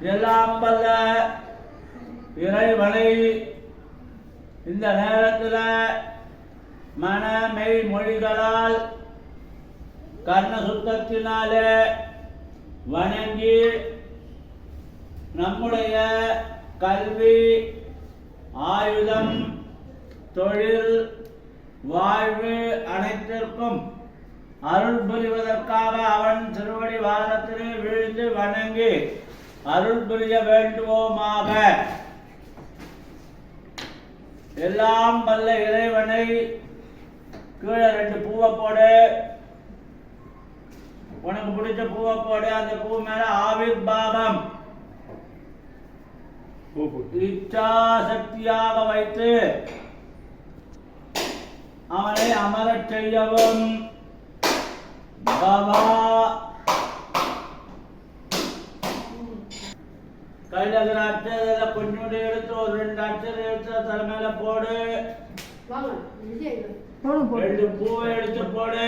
எல்லாம் வல்ல இறைவனை இந்த நேரத்தில் மன மெய் மொழிகளால் கர்ண சுத்தத்தினாலே வணங்கி நம்முடைய கல்வி, ஆயுதம், தொழில், வாழ்வு அனைத்திற்கும் அருள் புரிவதற்காக அவன் திருவடி வாரத்திலே விழுந்து வணங்கி அருள் புரிய வேண்டுவோமாக. எல்லாம் வல்ல இறைவனை கீழே 2 பூவை போடு, உனக்கு பிடிச்ச பூவை போடு. அந்த பூ மேல ஆவிர்பாவம் இச்சா சக்தியாக வைத்து அவனை அமரச் செய்யவும். பாபா கையில் இருக்கிற அச்சதை கொஞ்சோண்டு எடுத்து ஒரு 2 அச்சதை எடுத்து தலை மேல போடு. 2 பூவை எடுத்து போடு.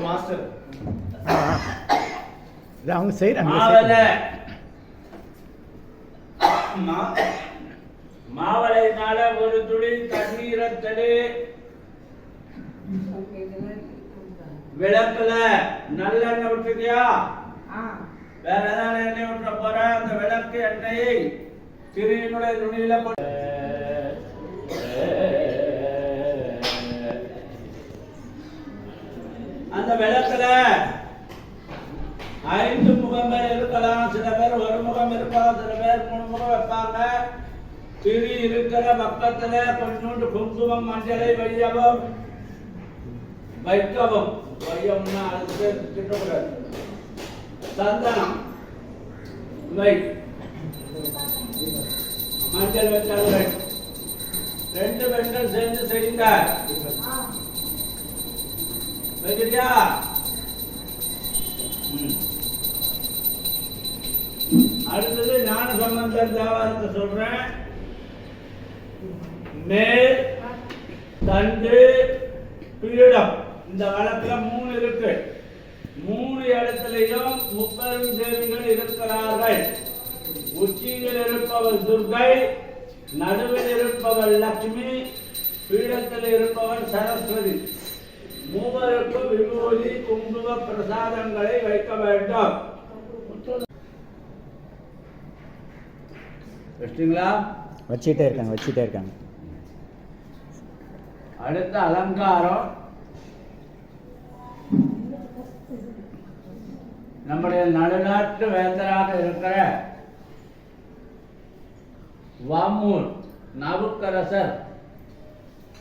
மாஸ்டர் அவங்க செய்யறாங்க. மாவளையினால ஒரு துளி தண்ணீரை தெளி. விளக்குல நல்லெண்ணெய் விட்டுறியா? வேற ஏதாவது எண்ணெய் விட்டுற போற? அந்த விளக்கு எண்ணெயை சிறியனுடைய நுனியில போட்டு அந்த விளக்குல 5 முகங்கள் இருக்கலாம். சில பேர் 1 முகம் இருப்பாங்க, சில பேர் 3 முகம் வைப்பாங்க. திரி இருக்கிற பக்கத்துல கொஞ்சோண்டு குங்குமம் மஞ்சளை வைக்கவும். வையம்னா அதுக்கு திட்டக்கூடாது. சந்தனம் வை, மஞ்சள் வச்சாலும் 2 பெண்கள் சேர்ந்து செய்யுங்க. வைக்கிறியா? அடுத்தது ஞான சம்பந்தர் தேவாரத்தை சொல்றேன். மேல், தண்டு, பீடம். இந்த வழக்குல 3 இருக்கு. 3 இடத்திலையும் முப்பெரும் தேவிகள் இருக்கிறார்கள். உச்சியில் இருப்பவர் துர்கை, நடுவில் இருப்பவர் லட்சுமி, பீடத்தில் இருப்பவர் சரஸ்வதி. மூவருக்கும் விபூதி, குங்கும பிரசாதங்களை வைக்க வேண்டும். வச்சிட்டீங்களா? வச்சுட்டே இருக்காங்க. அடுத்த அலங்காரம். நம்முடைய நடுநாட்டு வேந்தராக இருக்கிற வாமூர் நாவுக்கரசர்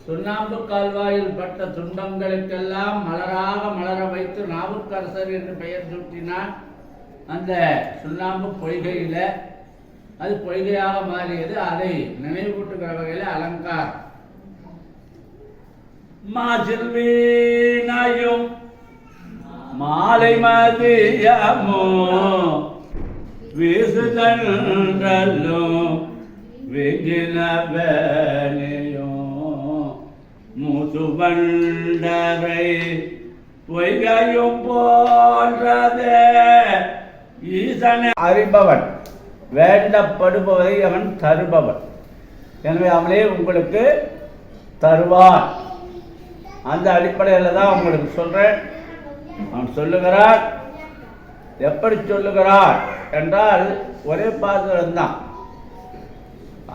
சுண்ணாம்பு கால்வாயில் பட்ட துன்பங்களுக்கெல்லாம் மலராக மலர வைத்து நாவுக்கரசர் என்று பெயர் சூட்டினார். அந்த சுண்ணாம்பு பொய்கையில அது பொய்கையாக மாறியது. அதை நினைவூட்டுகிற வகையில் அலங்காரம். மாசில் வீணையும் மாலை மதியமோ வீசுதன்றலும் வெகின வேலையோ முசுபண்டரை பொய்கையும் போன்றதே. ஈசனை அறிபவன், வேண்டப்படுபவரை அவன் தருபவன். எனவே அவனே உங்களுக்கு தருவான். அந்த அடிப்படையில் தான் உங்களுக்கு சொல்றேன். அவன் சொல்லுகிறார். எப்படி சொல்லுகிறார் என்றால் ஒரே பாத்திரம் தான்.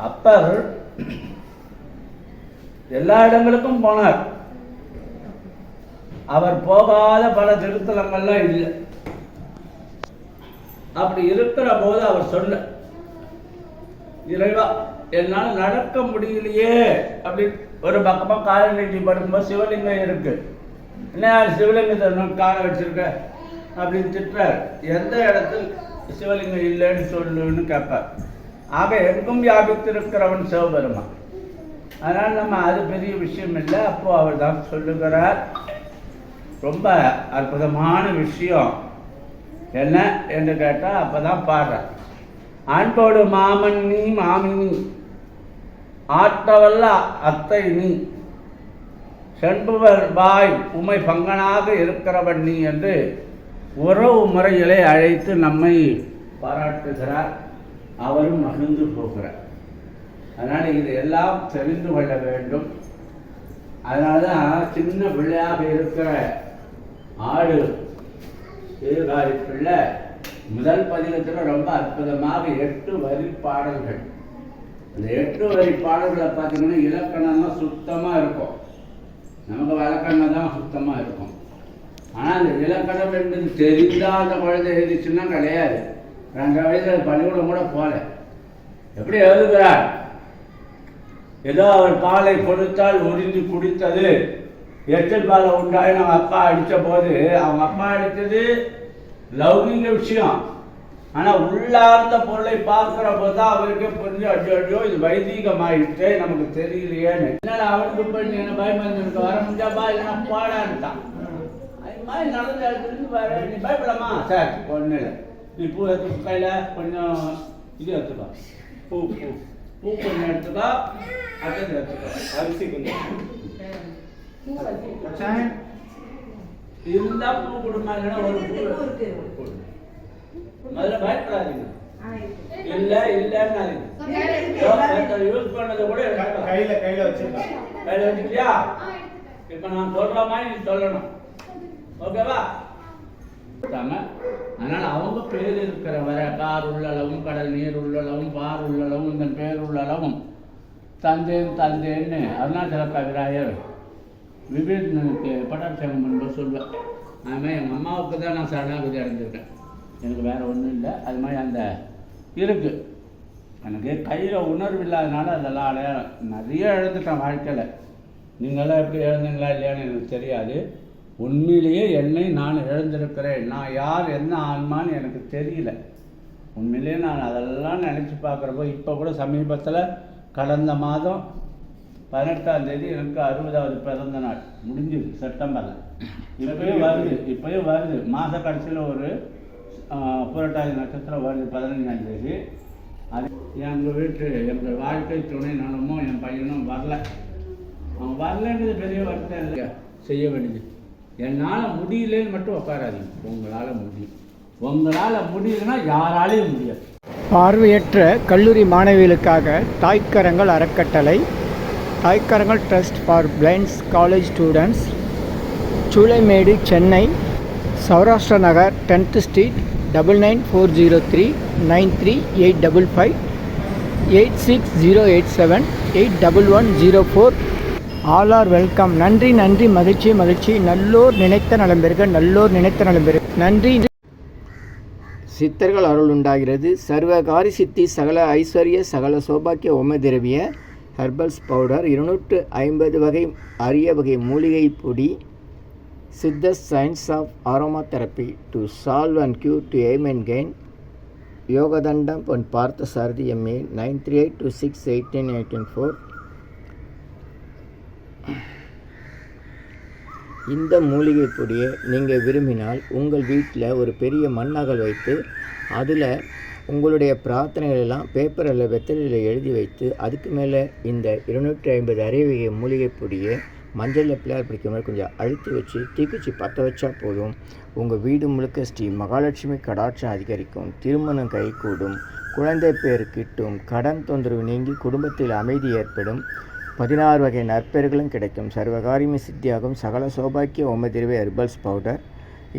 அப்பர் எல்லா இடங்களுக்கும் போனார். அவர் போகாத பல திருத்தலங்கள்லாம் இல்லை. அப்படி இருக்கிற போது அவர் சொன்ன, இறைவா என்னால் நடக்க முடியலையே. அப்படி ஒரு பக்கமாக காலை நீட்டி படுக்கும்போது சிவலிங்கம் இருக்கு. என்ன சிவலிங்கத்தை காலை வச்சிருக்க அப்படின்னு திட்டுறார். எந்த இடத்தில் சிவலிங்கம் இல்லைன்னு சொல்லுன்னு கேட்பார். ஆக எங்கும் வியாபித்திருக்கிறவன் சிவபெருமான். அதனால் நம்ம அது பெரிய விஷயம் இல்லை. அப்போ அவர் தான் சொல்லுகிறார். ரொம்ப அற்புதமான விஷயம் என்ன என்று கேட்டால் அப்போதான் பாடுறார். அன்போடு மாமன் நீ மாமினி, ஆற்றவல்ல அத்தை நீ, சென்புவர் வாய் உமை பங்கனாக இருக்கிறவன் நீ என்று உறவு முறைகளை அழைத்து நம்மை பாராட்டுகிறார். அவரும் மகிழ்ந்து போகிறார். அதனால் இது எல்லாம் தெரிந்து கொள்ள வேண்டும். அதனால தான் சின்ன பிள்ளையாக இருக்கிற ஆடு சீர்காழி பிள்ளை முதல் பதிகத்தில் ரொம்ப அற்புதமாக 8 வரி பாடல்கள். அந்த 8 வரி பாடல்களை பார்த்தீங்கன்னா இலக்கணம்லாம் சுத்தமாக இருக்கும். நமக்கு வழக்கண்ணம் தான் சுத்தமாக இருக்கும். ஆனால் அந்த இலக்கணம் என்பது தெரிந்தால் அந்த குழந்தை எழுதிச்சுன்னா கிடையாது. 2 வயதில் பள்ளிக்கூடம் கூட போகல. எப்படி எழுதுகிறார்? ஏதோ அவர் பாலை கொடுத்தால் உறிஞ்சி குடித்தது, எச்சல் பாலை உண்டாய் அவங்க அப்பா அடித்த போது, அவங்க அப்பா அடித்தது லௌகிக விஷயம். ஆனால் உள்ளார்ந்த பொருளை பார்க்குற போது தான் அவருக்கே புரிஞ்சு அடியோ இது வைதீகமாயிட்டு நமக்கு தெரியலையேன்னு. என்னால் அவனுக்கு பண்ணி என்ன பயமருக்கு வர முடியாப்பா இல்லைன்னா பாடான்ட்டான். அது மாதிரி நடந்த இடத்துலேருந்து வர நீ பயப்படலாமா? சார் ஒன்றும் இல்லை, நீ பூ எடுத்து கையில் கொஞ்சம் இது எடுத்துக்கோ, பூ பூ பூ கொஞ்சம் எடுத்துக்கோ, அக்கறை எடுத்துக்கோ, அரிசி கொஞ்சம் இருந்தா பூ கொடுமா, இல்லைன்னா ஒரு பூ. முதல்ல பயப்படாதீங்க. இல்லை இல்லைன்னு யூஸ் பண்ணதை கூட கையில் வச்சுக்கிட்டியா? இப்போ நான் சொல்கிற மாதிரி நீ சொல்லணும், ஓகேவா? அதனால் அவங்க பேர் இருக்கிற வர கார் உள்ளளவும் கடல் நீர் உள்ளளவும் பார் உள்ளளவும் இந்த பேர் உள்ளளவும் தந்தேன்னு அருணாச்சல கவிராயர் விவேகனுக்கு பட்டாபிஷேகம் பண்ணும்போது சொல்லுவேன். அதுமாதிரி எங்கள் அம்மாவுக்கு தான் நான் சரணாகதி அடைஞ்சிருக்கேன். எனக்கு வேறு ஒன்றும் இல்லை. அது மாதிரி அந்த இருக்குது எனக்கு கையில் உணர்வு இல்லாதனால அதெல்லாம் அடையாளம் நிறைய இழந்துட்டேன் வாழ்க்கையில். நீங்களாம் எப்படி இழந்தீங்களா இல்லையான்னு எனக்கு தெரியாது. உண்மையிலேயே என்னை நான் இழந்திருக்கிறேன். நான் யார் என்ன ஆன்மான்னு எனக்கு தெரியல. உண்மையிலேயே நான் அதெல்லாம் நினச்சி பார்க்குறப்போ இப்போ கூட சமீபத்தில் கடந்த மாதம் 18ஆம் தேதி எனக்கு 60வது பிறந்த நாள் முடிஞ்சுது செப்டம்பரில். இப்போயும் வருது மாத கடைசியில் ஒரு புரட்டாதி நட்சத்திரம் வருது 15ஆம் தேதி. அது எங்கள் வீட்டு எங்கள் வாழ்க்கை துணை நானுமோ என் பையனும் வரல. அவன் வரலன்றது பெரிய வருத்தம் இல்லை, செய்ய வேண்டியது. என்னால் முடியலன்னு மட்டும் உட்காராதீங்க. உங்களால் முடியும். உங்களால் முடியலன்னா யாராலையும் முடியாது. பார்வையற்ற கல்லூரி மாணவிகளுக்காக தாய்க்கரங்கள் அறக்கட்டளை, Thaikarangal trust for blinds college students, Choolaimedu, Chennai, Saurashtra Nagar, 10th street, 99403 93855 86087 81104. All are welcome. நன்றி நன்றி, மகிழ்ச்சி மகிழ்ச்சி. நல்லோர் நினைத்த நலம்பெறுக, நல்லோர் நினைத்த நலம்பெறுக. நன்றி. சித்தர்கள் அருள் உண்டாகிறது. சர்வகாரி சித்தி சகல ஐஸ்வர்ய சகல சௌபாக்கிய ஓம திரவிய ஹெர்பல்ஸ் பவுடர் 250 வகை அரிய வகை மூலிகை பொடி. Siddhas science of aroma therapy to solve and cure to aim and gain. Yogadandam Pon Partha Sarathi MA 9382618814. இந்த மூலிகை பொடியை நீங்கள் விரும்பினால் உங்கள் வீட்டில் ஒரு பெரிய மண்ணகல் வைத்து அதில் உங்களுடைய பிரார்த்தனைகள் எல்லாம் பேப்பரில் வெத்தலையில் எழுதி வைத்து அதுக்கு மேலே இந்த 250 அரியவகை மூலிகை பொடியை மஞ்சளில் பிள்ளையார் பிடிக்கிற மாதிரி கொஞ்சம் அழுத்தி வச்சு தீக்குச்சி பற்ற வச்சா போதும். உங்கள் வீடு முழுக்க ஸ்ரீ மகாலட்சுமி கடாட்சம் அதிகரிக்கும், திருமணம் கைகூடும், குழந்தை பேர் கிட்டும், கடன் தொந்தரவு நீங்கி குடும்பத்தில் அமைதி ஏற்படும், 16 வகை நற்பெயர்களும் கிடைக்கும், சர்வகாரியமே சித்தியாகும், சகல சௌபாக்கிய ஓமதிரவை ஹெர்பல்ஸ் பவுடர்.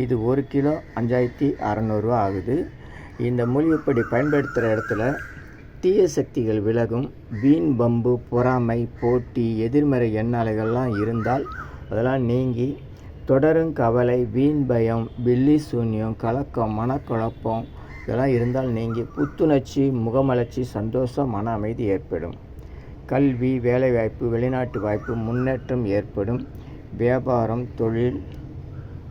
இது 1 கிலோ 5600 ரூபா ஆகுது. இந்த மூலிகைப்பொடி பயன்படுத்துகிற இடத்துல தீய சக்திகள் விலகும். வீண் பம்பு, பொறாமை, போட்டி, எதிர்மறை எண்ணாலைகள்லாம் இருந்தால் அதெல்லாம் நீங்கி தொடரும் கவலை, வீண் பயம், பில்லி சூன்யம், கலக்கம், மனக்குழப்பம் இதெல்லாம் இருந்தால் நீங்கி புத்துணர்ச்சி, முகமலர்ச்சி, சந்தோஷம், மன அமைதி ஏற்படும். கல்வி, வேலைவாய்ப்பு, வெளிநாட்டு வாய்ப்பு, முன்னேற்றம் ஏற்படும். வியாபாரம், தொழில்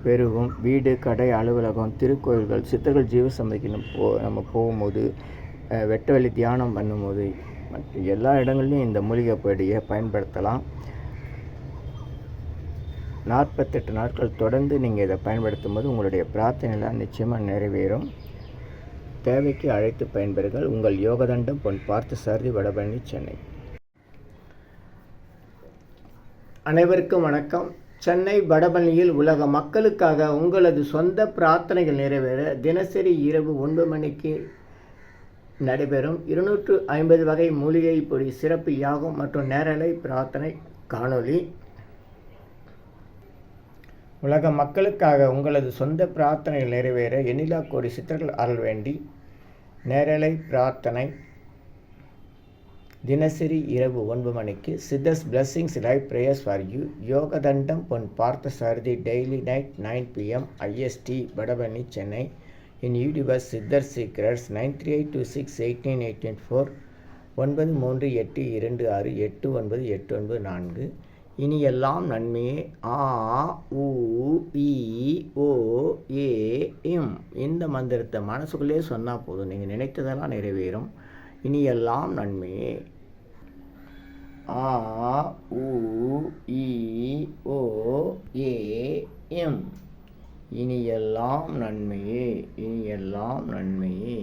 பெருகும். வீடு, கடை, அலுவலகம், திருக்கோயில்கள், சித்தர்கள் ஜீவசமாதிக்கு நம்ம போகும்போது, வெட்ட வெளி தியானம் பண்ணும்போது, மற்ற எல்லா இடங்கள்லையும் இந்த மூலிகை பொடியை பயன்படுத்தலாம். 48 நாட்கள் தொடர்ந்து நீங்கள் இதை பயன்படுத்தும் போது உங்களுடைய பிரார்த்தனைலாம் நிச்சயமாக நிறைவேறும். தேவைக்கு அழைத்து பயன்பெறுங்கள். உங்கள் யோகதண்டம் பொன் பார்த்த சாரதி, வடபழனி, சென்னை. அனைவருக்கும் வணக்கம். சென்னை வடபழனியில் உலக மக்களுக்காக உங்களது சொந்த பிரார்த்தனைகள் நிறைவேற தினசரி இரவு 9 மணிக்கு நடைபெறும் 250 வகை மூலிகை பொடி சிறப்பு யாகம் மற்றும் நேரலை பிரார்த்தனை காணொளி. உலக மக்களுக்காக உங்களது சொந்த பிரார்த்தனைகள் நிறைவேற எண்ணிலா கோடி சித்தர்கள் அருள் வேண்டி நேரலை பிரார்த்தனை தினசரி இரவு 9 மணிக்கு. Siddhars blessings live prayers for you. Yogadandam Pon Partha Sarathy daily night 9 PM IST Vadapalani Chennai. In universe Siddhar secrets 9382689884 938826898994. இனி எல்லாம் நன்மையே. ஆ உ இ ஓ ஏ இம் இந்த மந்திரத்தை மனசுக்குள்ளே சொன்னால் போதும், நீங்கள் நினைத்ததெல்லாம் நிறைவேறும். இனி எல்லாம் நன்மையே. ஆ உ இ ஓ ஏ இம் இனி எல்லாம் நன்மையே. இனி எல்லாம் நன்மையே.